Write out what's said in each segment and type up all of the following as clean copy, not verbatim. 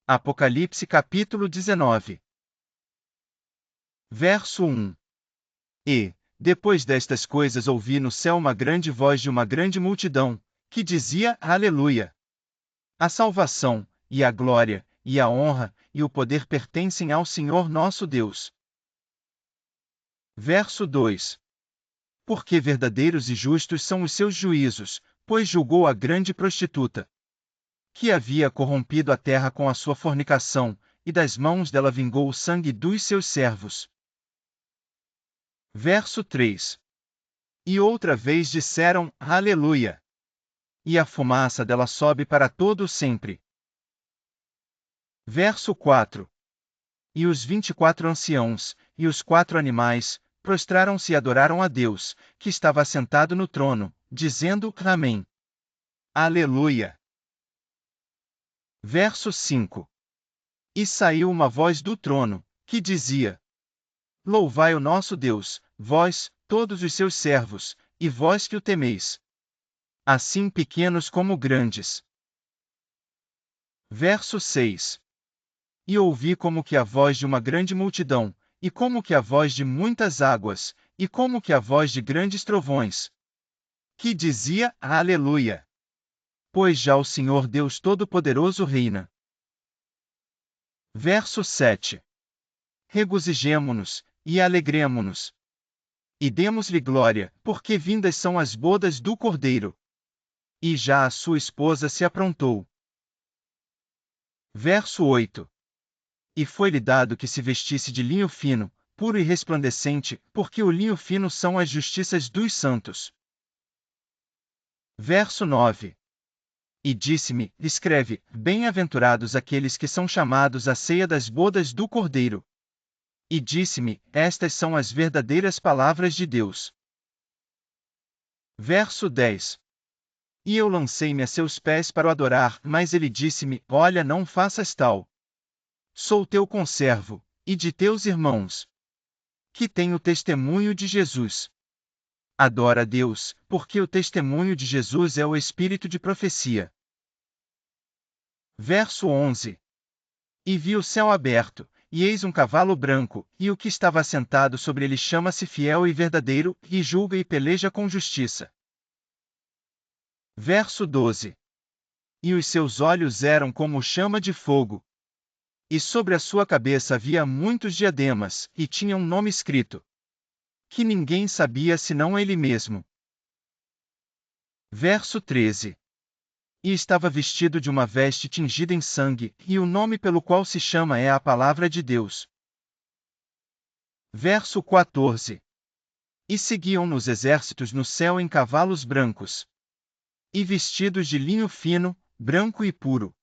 Apocalipse capítulo 19. Verso 1. E, depois destas coisas ouvi no céu uma grande voz de uma grande multidão, que dizia: Aleluia! A salvação, e a glória, e a honra, e o poder pertencem ao Senhor nosso Deus. Verso 2. Porque verdadeiros e justos são os seus juízos, pois julgou a grande prostituta, que havia corrompido a terra com a sua fornicação, e das mãos dela vingou o sangue dos seus servos. Verso 3. E outra vez disseram: Aleluia! E a fumaça dela sobe para todo sempre. Verso 4. E os 24 anciãos, e os 4 animais, prostraram-se e adoraram a Deus, que estava assentado no trono, dizendo: Amém. Aleluia! Verso 5. E saiu uma voz do trono, que dizia: Louvai o nosso Deus, vós, todos os seus servos, e vós que o temeis, assim pequenos como grandes. Verso 6. E ouvi como que a voz de uma grande multidão, e como que a voz de muitas águas, e como que a voz de grandes trovões, que dizia: Aleluia! Pois já o Senhor Deus Todo-Poderoso reina. Verso 7. Regozijemo-nos, e alegremo-nos. E demos-lhe glória, porque vindas são as bodas do Cordeiro. E já a sua esposa se aprontou. Verso 8. E foi-lhe dado que se vestisse de linho fino, puro e resplandecente, porque o linho fino são as justiças dos santos. Verso 9. E disse-me: Escreve: Bem-aventurados aqueles que são chamados à ceia das bodas do Cordeiro. E disse-me: Estas são as verdadeiras palavras de Deus. Verso 10. E eu lancei-me a seus pés para o adorar, mas ele disse-me: Olha, não faças tal. Sou teu conservo, e de teus irmãos, que têm o testemunho de Jesus. Adora a Deus, porque o testemunho de Jesus é o espírito de profecia. Verso 11. E vi o céu aberto, e eis um cavalo branco, e o que estava assentado sobre ele chama-se Fiel e Verdadeiro, e julga e peleja com justiça. Verso 12. E os seus olhos eram como chama de fogo. E sobre a sua cabeça havia muitos diademas, e tinha um nome escrito, que ninguém sabia senão ele mesmo. Verso 13. E estava vestido de uma veste tingida em sangue, e o nome pelo qual se chama é a Palavra de Deus. Verso 14. E seguiam-nos exércitos no céu em cavalos brancos, e vestidos de linho fino, branco e puro.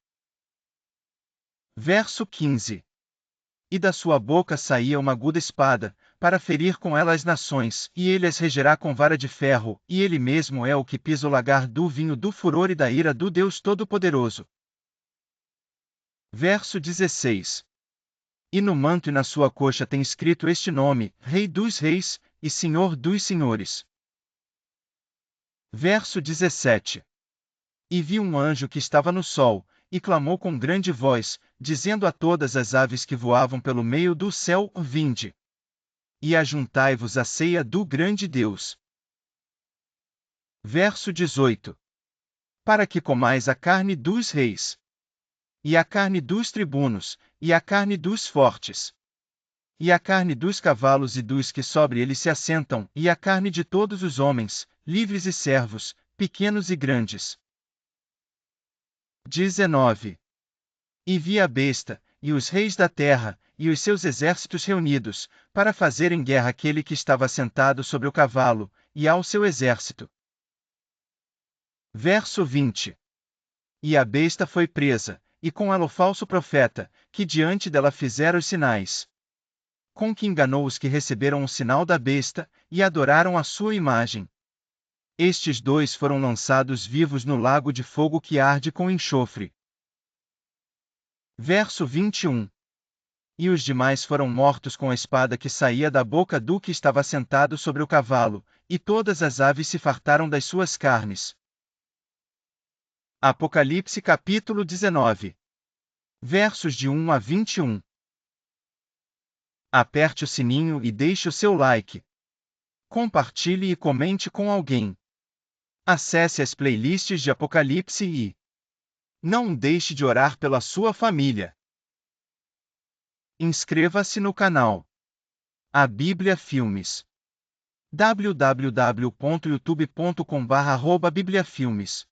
Verso 15. E da sua boca saía uma aguda espada, para ferir com ela as nações, e ele as regerá com vara de ferro, e ele mesmo é o que pisa o lagar do vinho do furor e da ira do Deus Todo-Poderoso. Verso 16. E no manto e na sua coxa tem escrito este nome: Rei dos Reis, e Senhor dos Senhores. Verso 17. E vi um anjo que estava no sol, e clamou com grande voz, dizendo a todas as aves que voavam pelo meio do céu: Vinde, e ajuntai-vos à ceia do grande Deus. Verso 18. Para que comais a carne dos reis, e a carne dos tribunos, e a carne dos fortes, e a carne dos cavalos e dos que sobre eles se assentam, e a carne de todos os homens, livres e servos, pequenos e grandes. 19. E vi a besta, e os reis da terra, e os seus exércitos reunidos, para fazerem guerra àquele que estava sentado sobre o cavalo, e ao seu exército. Verso 20. E a besta foi presa, e com ela o falso profeta, que diante dela fizera os sinais, com que enganou os que receberam o sinal da besta, e adoraram a sua imagem. Estes dois foram lançados vivos no lago de fogo que arde com enxofre. Verso 21. E os demais foram mortos com a espada que saía da boca do que estava sentado sobre o cavalo, e todas as aves se fartaram das suas carnes. Apocalipse capítulo 19. Versos de 1 a 21. Aperte o sininho e deixe o seu like. Compartilhe e comente com alguém. Acesse as playlists de Apocalipse e não deixe de orar pela sua família. Inscreva-se no canal A Bíblia Filmes. www.youtube.com/bibliafilmes